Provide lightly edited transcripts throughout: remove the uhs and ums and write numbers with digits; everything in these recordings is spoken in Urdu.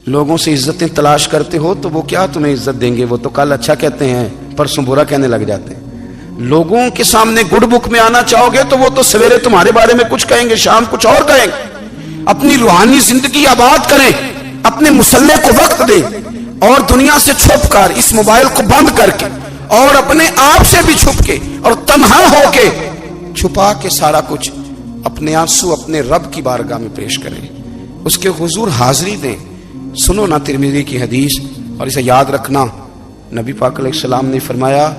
لوگوں سے عزتیں تلاش کرتے ہو تو وہ کیا تمہیں عزت دیں گے؟ وہ تو کل اچھا کہتے ہیں پرسوں برا کہنے لگ جاتے ہیں۔ لوگوں کے سامنے گڈ بک میں آنا چاہو گے تو وہ تو سویرے تمہارے بارے میں کچھ کہیں گے، شام کچھ اور کہیں گے۔ اپنی روحانی زندگی آباد کریں، اپنے مسلح کو وقت دیں، اور دنیا سے چھپ کر اس موبائل کو بند کر کے اور اپنے آپ سے بھی چھپ کے اور تنہا ہو کے چھپا کے سارا کچھ اپنے آنسو اپنے رب کی بارگاہ میں پیش کریں، اس کے حضور حاضری دیں۔ سنو نا ترمذی کی حدیث، اور اسے یاد رکھنا، نبی پاک علیہ السلام نے فرمایا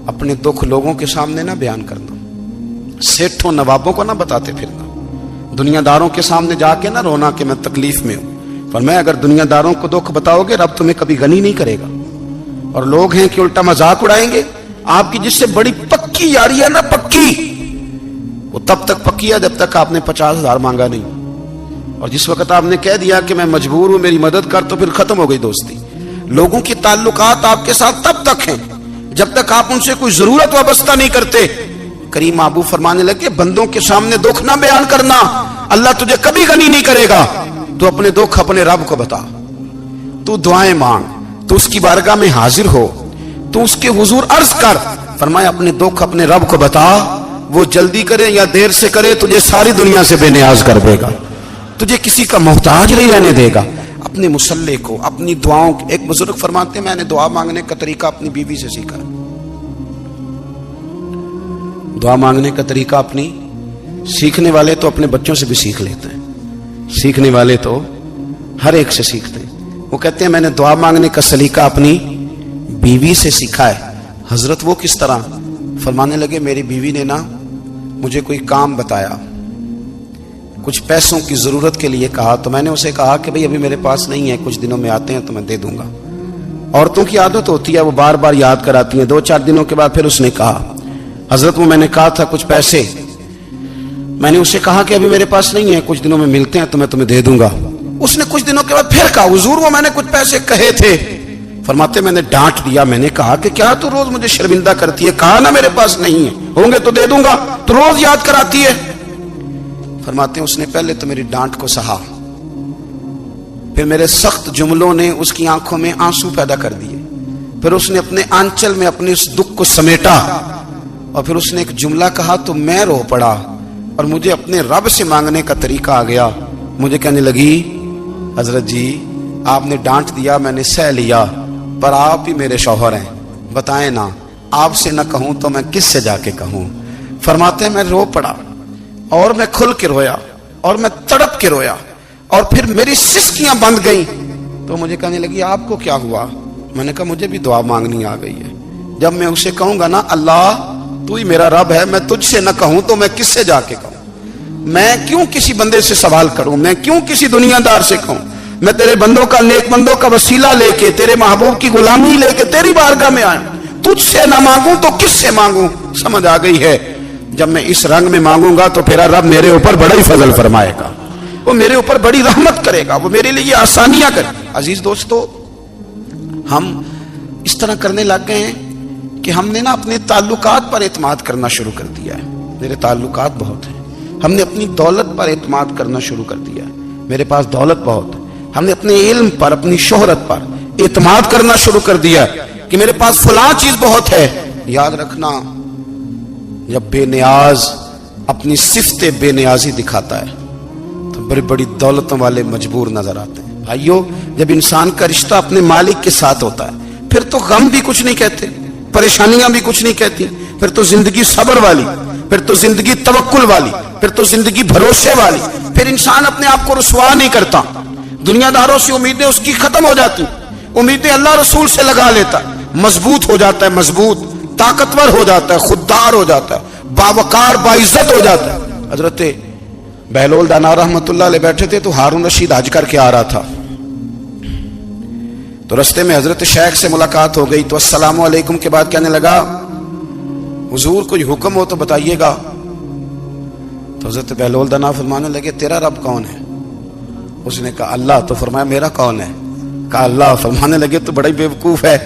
اپنے دکھ لوگوں کے سامنے نہ بیان کرنا، سیٹھوں نوابوں کو نہ بتاتے پھرنا، دنیا داروں کے سامنے جا کے نہ رونا کہ میں تکلیف میں ہوں۔ فرمایا اگر دنیا داروں کو دکھ بتاؤ گے رب تمہیں کبھی غنی نہیں کرے گا۔ اور لوگ ہیں کہ الٹا مذاق اڑائیں گے آپ کی، جس سے بڑی پکی یاری ہے نا، پکی، وہ تب تک پکی ہے جب تک آپ نے 50,000 مانگا نہیں، اور جس وقت آپ نے کہہ دیا کہ میں مجبور ہوں میری مدد کر تو پھر ختم ہو گئی دوستی۔ لوگوں کے تعلقات آپ کے ساتھ تب تک ہیں جب تک آپ ان سے کوئی ضرورت وابستہ نہیں کرتے۔ کریم محبوب فرمانے لگے بندوں کے سامنے دکھ نہ بیان کرنا، اللہ تجھے کبھی غنی نہیں کرے گا۔ تو اپنے دکھ اپنے رب کو بتا، تو دعائیں مانگ، تو اس کی بارگاہ میں حاضر ہو، تو اس کے حضور عرض کر۔ فرمایا اپنے دکھ اپنے رب کو بتا، وہ جلدی کرے یا دیر سے کرے تجھے ساری دنیا سے بے نیاز کر دے گا، تجھے کسی کا محتاج نہیں رہنے دے گا۔ اپنے مسلح کو، اپنی دعاؤں، ایک بزرگ فرماتے ہیں میں نے دعا مانگنے کا طریقہ اپنی بیوی سے سیکھا۔ دعا مانگنے کا طریقہ اپنی، سیکھنے والے تو اپنے بچوں سے بھی سیکھ لیتے ہیں، سیکھنے والے تو ہر ایک سے سیکھتے ہیں۔ وہ کہتے ہیں میں نے دعا مانگنے کا سلیقہ اپنی بیوی سے سیکھا ہے۔ حضرت وہ کس طرح؟ فرمانے لگے میری بیوی نے نا مجھے کوئی کام بتایا، کچھ پیسوں کی ضرورت کے لیے کہا، تو میں نے اسے کہا کہ بھئی ابھی میرے پاس نہیں ہے، کچھ دنوں میں آتے ہیں تو میں دے دوں گا۔ عورتوں کی عادت ہوتی ہے وہ بار بار یاد کراتی ہیں، 2-4 دنوں کے بعد پھر اس نے کہا حضرت وہ میں نے کہا تھا کچھ پیسے، میں نے اسے کہا کہ ابھی میرے پاس نہیں ہے، کچھ دنوں میں ملتے ہیں تو میں تمہیں دے دوں گا۔ اس نے کچھ دنوں کے بعد پھر کہا حضور وہ میں نے کچھ پیسے کہے تھے۔ فرماتے میں نے ڈانٹ دیا، میں نے کہا کہ کیا تو روز مجھے شرمندہ کرتی ہے، کہا نا میرے پاس نہیں ہے، ہوں گے تو دے دوں گا، تو روز یاد کراتی ہے۔ فرماتے ہیں اس نے پہلے تو میری ڈانٹ کو سہا، پھر میرے سخت جملوں نے اس کی آنکھوں میں آنسو پیدا کر دیے، پھر اس نے اپنے آنچل میں اپنے اس دکھ کو سمیٹا، اور پھر اس نے ایک جملہ کہا تو میں رو پڑا، اور مجھے اپنے رب سے مانگنے کا طریقہ آ گیا۔ مجھے کہنے لگی حضرت جی آپ نے ڈانٹ دیا میں نے سہ لیا، پر آپ ہی میرے شوہر ہیں، بتائیں نا آپ سے نہ کہوں تو میں کس سے جا کے کہوں۔ فرماتے ہیں میں رو پڑا، اور میں کھل کے رویا، اور میں تڑپ کے رویا، اور پھر میری سسکیاں بند گئیں۔ تو مجھے کہنے لگی آپ کو کیا ہوا؟ میں نے کہا مجھے بھی دعا مانگنی آ گئی ہے، جب میں اسے کہوں گا نا اللہ تو ہی میرا رب ہے، میں تجھ سے نہ کہوں تو میں کس سے جا کے کہوں؟ میں کیوں کسی بندے سے سوال کروں؟ میں کیوں کسی دنیا دار سے کہوں؟ میں تیرے بندوں کا، نیک بندوں کا وسیلہ لے کے، تیرے محبوب کی غلامی لے کے تیری بارگاہ میں آیا، تجھ سے نہ مانگوں تو کس سے مانگوں؟ سمجھ آ گئی ہے جب میں اس رنگ میں مانگوں گا تو پھر رب میرے اوپر بڑا ہی فضل فرمائے گا، وہ میرے اوپر بڑی رحمت کرے گا، وہ میرے لیے آسانیاں کرے گا۔ عزیز دوستو ہم اس طرح کرنے لگ گئے ہیں کہ ہم نے نا اپنے تعلقات پر اعتماد کرنا شروع کر دیا ہے۔ میرے تعلقات بہت ہیں، ہم نے اپنی دولت پر اعتماد کرنا شروع کر دیا ہے، میرے پاس دولت بہت ہے، ہم نے اپنے علم پر، اپنی شہرت پر اعتماد کرنا شروع کر دیا ہے کہ میرے پاس فلاں چیز بہت ہے۔ یاد رکھنا جب بے نیاز اپنی صفت بے نیازی دکھاتا ہے تو بڑی بڑی دولتوں والے مجبور نظر آتے ہیں۔ بھائیو جب انسان کا رشتہ اپنے مالک کے ساتھ ہوتا ہے پھر تو غم بھی کچھ نہیں کہتے، پریشانیاں بھی کچھ نہیں کہتی، پھر تو زندگی صبر والی، پھر تو زندگی توکل والی، پھر تو زندگی بھروسے والی، پھر انسان اپنے آپ کو رسوا نہیں کرتا، دنیا داروں سے امیدیں اس کی ختم ہو جاتی، امیدیں اللہ رسول سے لگا لیتا ہے، مضبوط ہو جاتا ہے، مضبوط، طاقتور ہو جاتا ہے، خوددار ہو جاتا ہے، باوقار باعزت ہو جاتا ہے۔ حضرت بہلول دانا رحمت اللہ علیہ بیٹھے تھے تو ہارون رشید حج کر کے آ رہا تھا، تو رستے میں حضرت شیخ سے ملاقات ہو گئی تو السلام علیکم کے بعد کہنے لگا حضور کوئی حکم ہو تو بتائیے گا۔ تو حضرت بہلول دانا فرمانے لگے تیرا رب کون ہے؟ اس نے کہا اللہ۔ تو فرمایا میرا کون ہے؟ کہا اللہ۔ فرمانے لگے تو بڑا ہی بیوقوف ہے،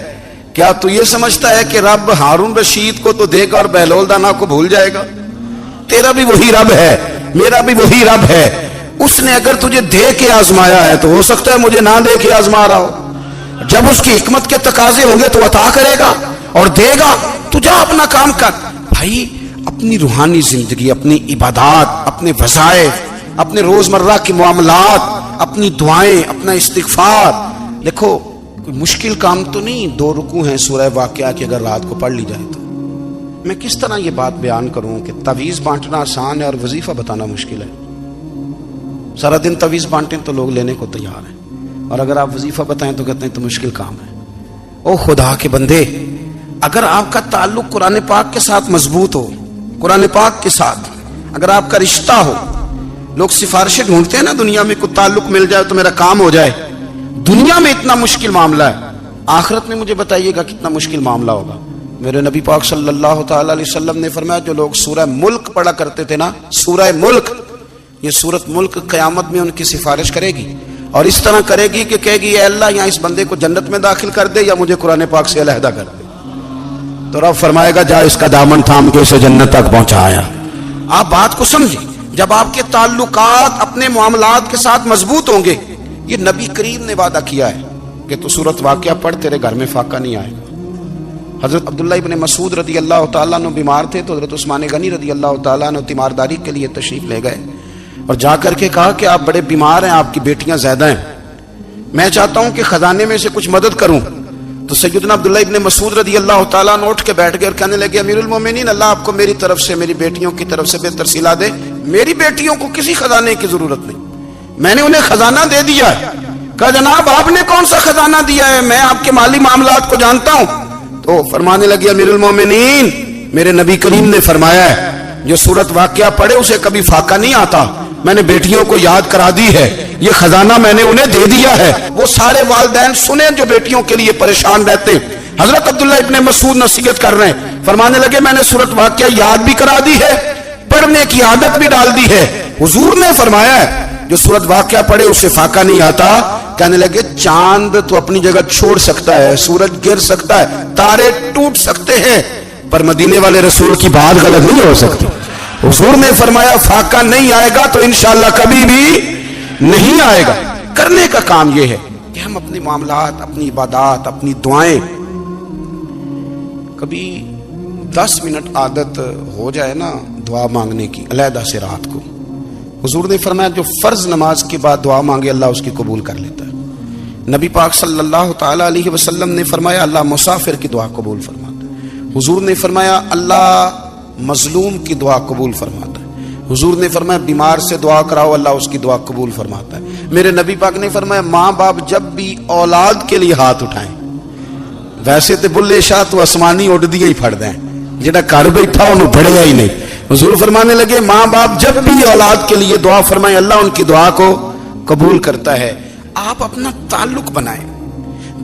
کیا تو یہ سمجھتا ہے کہ رب ہارون رشید کو تو دے گا اور بہلول دانا کو بھول جائے گا؟ تیرا بھی وہی رب ہے، میرا بھی وہی رب ہے، اس نے اگر تجھے دے کے آزمایا ہے تو ہو سکتا ہے مجھے نہ دے کے آزما رہا ہو. جب اس کی حکمت کے تقاضے ہوں گے تو عطا کرے گا اور دے گا. تو جا اپنا کام کر. بھائی اپنی روحانی زندگی، اپنی عبادات، اپنے وظائف، اپنے روزمرہ کے معاملات، اپنی دعائیں، اپنا استغفار. دیکھو کوئی مشکل کام تو نہیں. 2 رکوع ہیں سورہ واقعہ کی، اگر رات کو پڑھ لی جائے تو. میں کس طرح یہ بات بیان کروں کہ تعویذ بانٹنا آسان ہے اور وظیفہ بتانا مشکل ہے. سارا دن تعویذ بانٹیں تو لوگ لینے کو تیار ہیں، اور اگر آپ وظیفہ بتائیں تو کہتے ہیں تو مشکل کام ہے. او خدا کے بندے، اگر آپ کا تعلق قرآن پاک کے ساتھ مضبوط ہو، قرآن پاک کے ساتھ اگر آپ کا رشتہ ہو، لوگ سفارشیں ڈھونڈتے ہیں نا دنیا میں، کوئی تعلق مل جائے تو میرا کام ہو جائے. دنیا میں اتنا مشکل معاملہ ہے، آخرت میں مجھے بتائیے گا کتنا مشکل معاملہ ہوگا. میرے نبی پاک صلی اللہ تعالی علیہ وسلم نے فرمایا جو لوگ سورہ ملک پڑھا کرتے تھے نا، سورہ ملک، یہ سورت ملک قیامت میں ان کی سفارش کرے گی، اور اس طرح کرے گی کہ کہے گی اے اللہ یہاں اس بندے کو جنت میں داخل کر دے یا مجھے قرآن پاک سے علیحدہ کر دے. تو رب فرمائے گا جا اس کا دامن تھام کے اسے جنت تک پہنچایا. آپ بات کو سمجھیں، جب آپ کے تعلقات اپنے معاملات کے ساتھ مضبوط ہوں گے. یہ نبی کریم نے وعدہ کیا ہے کہ تو سورت واقعہ پڑھ تیرے گھر میں فاقہ نہیں آئے گا. حضرت عبداللہ ابن مسعود رضی اللہ تعالیٰ عنہ بیمار تھے تو حضرت عثمان غنی رضی اللہ تعالیٰ عنہ تیمارداری کے لیے تشریف لے گئے اور جا کر کے کہا کہ آپ بڑے بیمار ہیں، آپ کی بیٹیاں زیادہ ہیں، میں چاہتا ہوں کہ خزانے میں سے کچھ مدد کروں. تو سیدنا عبداللہ ابن مسعود رضی اللہ تعالیٰ عنہ اٹھ کے بیٹھ گئے اور کہنے لگے امیر المومنین، اللہ آپ کو میری طرف سے، میری بیٹیوں کی طرف سے بہتر صلہ دے. میری بیٹیوں کو کسی خزانے کی ضرورت نہیں، میں نے انہیں خزانہ دے دیا ہے. کہا جناب آپ نے کون سا خزانہ دیا ہے، میں آپ کے مالی معاملات کو جانتا ہوں. تو فرمانے لگے امیر المومنین، میرے نبی کریم نے فرمایا ہے جو سورت واقعہ پڑھے اسے کبھی فاقہ نہیں آتا. میں نے بیٹیوں کو یاد کرا دی ہے، یہ خزانہ میں نے انہیں دے دیا ہے. وہ سارے والدین سنیں جو بیٹیوں کے لیے پریشان رہتے. حضرت عبداللہ ابن مسعود نصیحت کر رہے ہیں، فرمانے لگے میں نے سورت واقعہ یاد بھی کرا دی ہے، پڑھنے کی عادت بھی ڈال دی ہے. حضور نے فرمایا ہے جو سورت واقعہ پڑھے اسے فاقہ نہیں آتا. کہنے لگے چاند تو اپنی جگہ چھوڑ سکتا ہے، سورج گر سکتا ہے، تارے ٹوٹ سکتے ہیں، پر مدینے والے رسول کی بات غلط نہیں ہو سکتی. حضور نے فرمایا فاقہ نہیں آئے گا تو انشاءاللہ کبھی بھی نہیں آئے گا. کرنے کا کام یہ ہے کہ ہم اپنے معاملات، اپنی عبادات، اپنی دعائیں، کبھی 10 منٹ عادت ہو جائے نا دعا مانگنے کی علیحدہ سے رات کو. حضور نے فرمایا جو فرض نماز کے بعد دعا مانگے اللہ اس کی قبول کر لیتا ہے. نبی پاک صلی اللہ تعالی علیہ وسلم نے فرمایا اللہ مسافر کی دعا قبول فرماتا ہے. حضور نے فرمایا اللہ مظلوم کی دعا قبول فرماتا ہے. حضور نے فرمایا بیمار سے دعا کراؤ اللہ اس کی دعا قبول فرماتا ہے. میرے نبی پاک نے فرمایا ماں باپ جب بھی اولاد کے لیے ہاتھ اٹھائیں، ویسے تو بلے شاہ تو آسمانی اڑ دیا ہی پھڑ دیں، جڑا گھر بیٹھا انہوں بڑھیا ہی نہیں. حضور فرمانے لگے ماں باپ جب بھی اولاد کے لیے دعا فرمائیں اللہ ان کی دعا کو قبول کرتا ہے. آپ اپنا تعلق بنائیں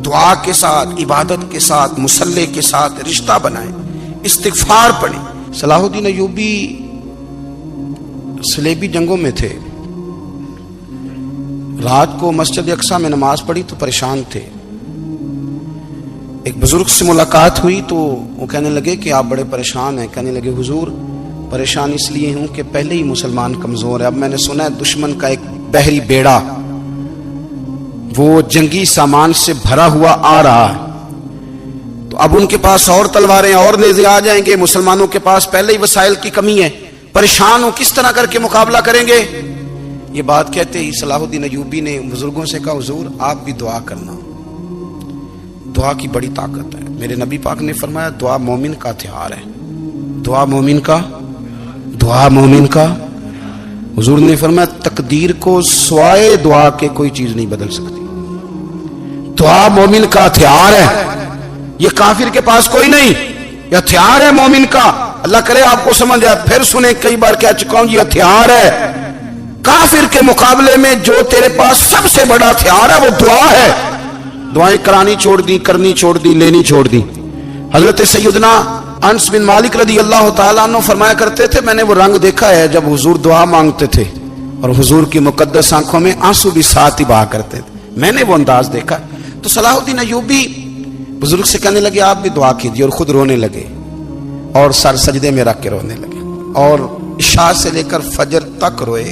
دعا کے ساتھ، عبادت کے ساتھ، مصلی کے ساتھ رشتہ بنائیں، استغفار پڑھیں. صلاح الدین ایوبی صلیبی جنگوں میں تھے، رات کو مسجد اقصی میں نماز پڑھی تو پریشان تھے. ایک بزرگ سے ملاقات ہوئی تو وہ کہنے لگے کہ آپ بڑے پریشان ہیں. کہنے لگے حضور پریشان اس لیے ہوں کہ پہلے ہی مسلمان کمزور ہے، اب میں نے سنا ہے دشمن کا ایک بحری بیڑا وہ جنگی سامان سے بھرا ہوا آ رہا ہے، تو اب ان کے پاس اور تلواریں اور نیزے آ جائیں گے، مسلمانوں کے پاس پہلے ہی وسائل کی کمی ہے، پریشان ہوں کس طرح کر کے مقابلہ کریں گے. یہ بات کہتے ہی صلاح الدین ایوبی نے بزرگوں سے کہا حضور آپ بھی دعا کرنا، دعا کی بڑی طاقت ہے. میرے نبی پاک نے فرمایا دعا مومن کا ہتھیار ہے، دعا مومن کا، دعا مومن کا. حضور نے فرمایا تقدیر کو سوائے دعا کے کوئی چیز نہیں بدل سکتی. دعا مومن کا ہتھیار ہے، یہ کافر کے پاس کوئی نہیں، یہ ہتھیار ہے مومن کا. اللہ کرے آپ کو سمجھ آئے. پھر سنیں کئی بار کہہ چکا ہوں یہ ہتھیار ہے. کافر کے مقابلے میں جو تیرے پاس سب سے بڑا ہتھیار ہے وہ دعا ہے. دعائیں کرانی چھوڑ دی، کرنی چھوڑ دی، لینی چھوڑ دی. حضرت سیدنا انس بن مالک رضی اللہ تعالیٰ عنہ فرمایا کرتے تھے میں نے وہ رنگ دیکھا ہے جب حضور دعا مانگتے تھے اور حضور کی مقدس آنکھوں میں آنسو بھی ساتھ ہی بہا کرتے تھے، میں نے وہ انداز دیکھا. تو صلاح الدین ایوبی بزرگ سے کہنے لگے آپ بھی دعا کیجیے، اور خود رونے لگے اور سر سجدے میں رکھ کے رونے لگے اور عشاء سے لے کر فجر تک روئے.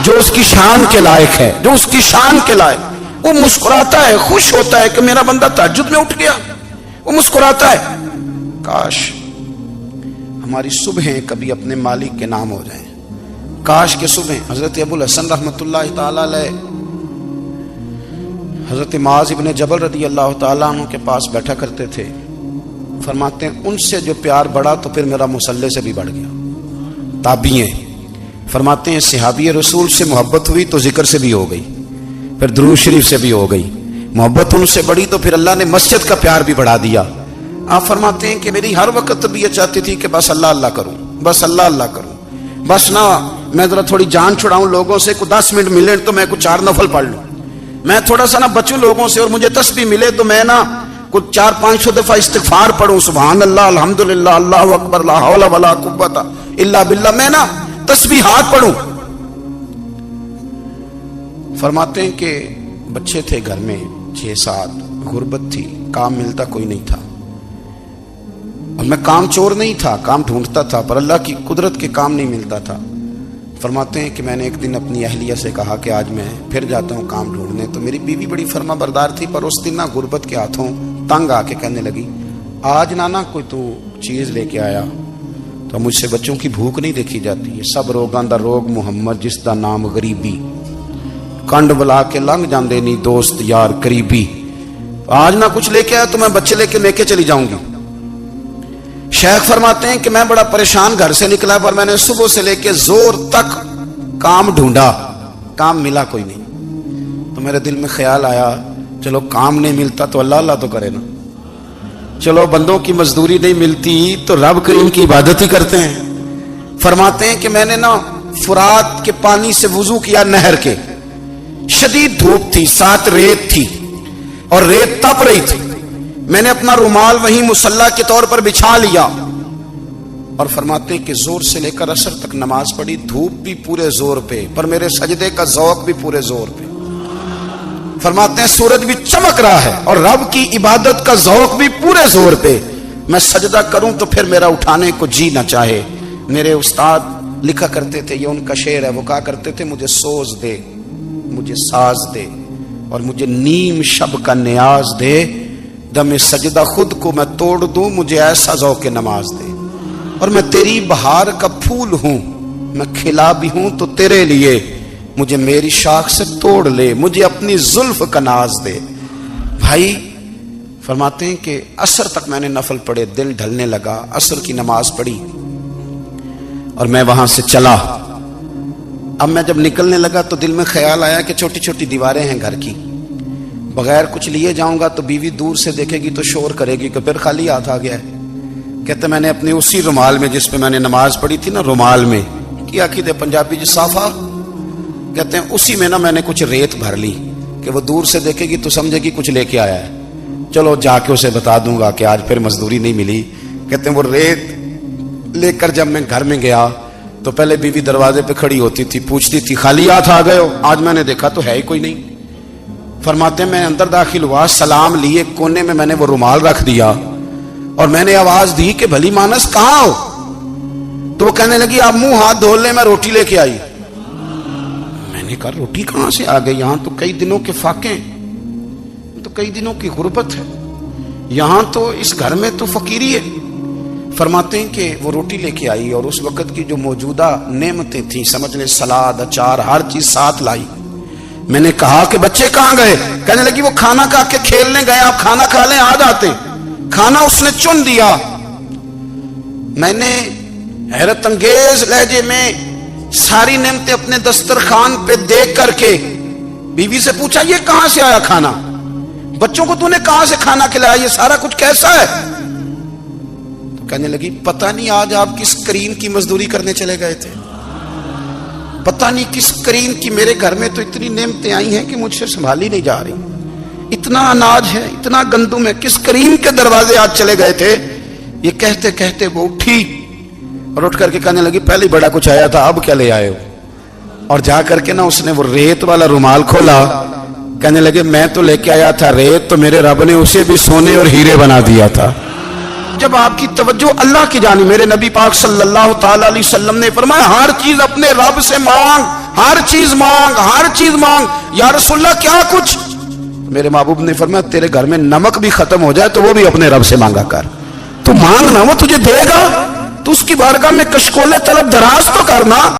جو اس کی شان کے لائق ہے، جو اس کی شان کے لائق. وہ مسکراتا ہے، خوش ہوتا ہے کہ میرا بندہ تہجد میں اٹھ گیا. وہ مسکراتا ہے. کاش ہماری صبحیں کبھی اپنے مالک کے نام ہو جائیں. کاش کے صبح. حضرت ابو الحسن رحمۃ اللہ تعالی علیہ حضرت معاذ ابن جبل رضی اللہ تعالیٰ عنہ کے پاس بیٹھا کرتے تھے. فرماتے ہیں ان سے جو پیار بڑھا تو پھر میرا مصلی سے بھی بڑھ گیا. تابعین فرماتے ہیں صحابی رسول سے محبت ہوئی تو ذکر سے بھی ہو گئی، پھر درود شریف سے بھی ہو گئی. محبت ان سے بڑھی تو پھر اللہ نے مسجد کا پیار بھی بڑھا دیا. آپ فرماتے ہیں کہ میری ہر وقت طبیعت چاہتی تھی کہ بس اللہ اللہ کروں، بس اللہ اللہ کروں، بس نہ میں ذرا تھوڑی جان چھڑاؤں لوگوں سے، کوئی 10 منٹ ملے تو میں کچھ 4 نفل پڑھ لوں، میں تھوڑا سا نہ بچوں لوگوں سے، اور مجھے تسبیح ملے تو میں نہ کچھ 400-500 دفعہ استغفار پڑھوں، سبحان اللہ، الحمدللہ، اللہ اکبر، لا حول ولا قوت الا باللہ، میں نہ تسبیحات پڑھوں. فرماتے ہیں کہ بچے تھے گھر میں 6-7، غربت تھی، کام ملتا کوئی نہیں تھا، اور میں کام چور نہیں تھا، کام ڈھونڈتا تھا، پر اللہ کی قدرت کے کام نہیں ملتا تھا. فرماتے ہیں کہ میں نے ایک دن اپنی اہلیہ سے کہا کہ آج میں پھر جاتا ہوں کام ڈھونڈنے. تو میری بیوی بڑی فرما بردار تھی، پر اس دن نہ غربت کے ہاتھوں تنگ آ کے کہنے لگی آج نانا کوئی تو چیز لے کے آیا. تو مجھ سے بچوں کی بھوک نہیں دیکھی جاتی ہے. سب روگاں دا روگ محمد جس دا نام غریبی، کنڈ بلا کے لنگ جاندے نہیں دوست یار قریبی. آج نہ کچھ لے کے آیا تو میں بچے لے کے میکے چلی جاؤں گی. شیخ فرماتے ہیں کہ میں بڑا پریشان گھر سے نکلا، پر میں نے صبح سے لے کے زور تک کام ڈھونڈا، کام ملا کوئی نہیں. تو میرے دل میں خیال آیا چلو کام نہیں ملتا تو اللہ اللہ تو کرے نا، چلو بندوں کی مزدوری نہیں ملتی تو رب کریم کی عبادت ہی کرتے ہیں. فرماتے ہیں کہ میں نے نا فرات کے پانی سے وضو کیا، نہر کے، شدید دھوپ تھی، ساتھ ریت تھی اور ریت تپ رہی تھی. میں نے اپنا رومال وہیں مصلی کے طور پر بچھا لیا، اور فرماتے ہیں کہ زور سے لے کر عصر تک نماز پڑھی. دھوپ بھی پورے زور پہ، پر میرے سجدے کا ذوق بھی پورے زور پہ. فرماتے ہیں سورج بھی چمک رہا ہے اور رب کی عبادت کا ذوق بھی پورے زور پہ. میں سجدہ کروں تو پھر میرا اٹھانے کو جی نہ چاہے. میرے استاد لکھا کرتے تھے، یہ ان کا شعر ہے، وہ کہا کرتے تھے مجھے سوز دے، مجھے ساز دے، اور مجھے نیم شب کا نیاز دے، دم سجدہ خود کو میں توڑ دوں، مجھے ایسا ذوق نماز دے. اور میں تیری بہار کا پھول ہوں، میں کھلا بھی ہوں تو تیرے لیے، مجھے میری شاخ سے توڑ لے، مجھے اپنی زلف کا ناز دے. بھائی فرماتے ہیں کہ عصر تک میں نے نفل پڑھے، دل ڈھلنے لگا، عصر کی نماز پڑھی اور میں وہاں سے چلا. اب میں جب نکلنے لگا تو دل میں خیال آیا کہ چھوٹی چھوٹی دیواریں ہیں گھر کی، بغیر کچھ لیے جاؤں گا تو بیوی دور سے دیکھے گی تو شور کرے گی کہ پھر خالی ہاتھ آ گیا ہے. کہتے میں نے اپنے اسی رومال میں جس پہ میں نے نماز پڑھی تھی نا، رومال میں کیا عقیدہ پنجابی جو صافہ کہتے ہیں، اسی میں نا میں نے کچھ ریت بھر لی کہ وہ دور سے دیکھے گی تو سمجھے گی کچھ لے کے آیا ہے، چلو جا کے اسے بتا دوں گا کہ آج پھر مزدوری نہیں ملی. کہتے ہیں وہ ریت لے کر جب میں گھر میں گیا تو پہلے بیوی دروازے پہ کھڑی ہوتی تھی، پوچھتی تھی خالی ہاتھ آ گئے ہو؟ آج میں نے دیکھا تو ہے ہی کوئی نہیں. فرماتے ہیں میں اندر داخل ہوا، سلام لیے، کونے میں نے وہ رومال رکھ دیا اور میں نے آواز دی کہ بھلی مانس کہاں ہو؟ تو وہ کہنے لگی آپ منہ ہاتھ دھو لیں، میں روٹی لے کے آئی. میں نے کہا روٹی کہاں سے آ گئی؟ یہاں تو کئی دنوں کے فاقے، تو کئی دنوں کی غربت ہے، یہاں تو اس گھر میں تو فقیری ہے. فرماتے ہیں کہ وہ روٹی لے کے آئی اور اس وقت کی جو موجودہ نعمتیں تھیں، سمجھ لیں سلاد، اچار، ہر چیز ساتھ لائی. میں نے کہا کہ بچے کہاں گئے؟ کہنے لگی وہ کھانا کھا کے کھیلنے گئے، آپ کھانا کھا لیں آ جاتے. کھانا اس نے چن دیا. میں نے حیرت انگیز لہجے میں ساری نعمتیں اپنے دسترخوان پہ دیکھ کر کے بیوی سے پوچھا یہ کہاں سے آیا کھانا؟ بچوں کو تو نے کہاں سے کھانا کھلایا؟ یہ سارا کچھ کیسا ہے؟ تو کہنے لگی پتہ نہیں آج آپ کس کریم کی مزدوری کرنے چلے گئے تھے، پتہ نہیں کس کریم کی. میرے گھر میں تو اتنی نعمتیں آئی ہیں کہ مجھ سے سنبھالی نہیں جا رہی، اتنا اناج ہے، اتنا گندم ہے، کس کریم کے دروازے آج چلے گئے تھے؟ یہ کہتے کہتے وہ اٹھی اور اٹھ کر کے کہنے لگی پہلے بڑا کچھ آیا تھا، اب کیا لے آئے ہو؟ اور جا کر کے نا اس نے وہ ریت والا رومال کھولا. کہنے لگے میں تو لے کے آیا تھا ریت، تو میرے رب نے اسے بھی سونے اور ہیرے بنا دیا تھا. جب آپ کی توجہ اللہ کی جانب، میرے نبی پاک صلی اللہ تعالی علیہ وسلم نے فرمایا ہر چیز اپنے رب سے مانگ، ہر چیز مانگ، ہر چیز مانگ۔ یا رسول اللہ کیا کچھ؟ میرے محبوب نے فرمایا تیرے گھر میں نمک بھی ختم ہو جائے تو وہ بھی اپنے رب سے مانگا کر۔ تو مانگنا وہ تجھے دے گا، تو اس کی بارگاہ میں کشکول طلب دراز تو کرنا۔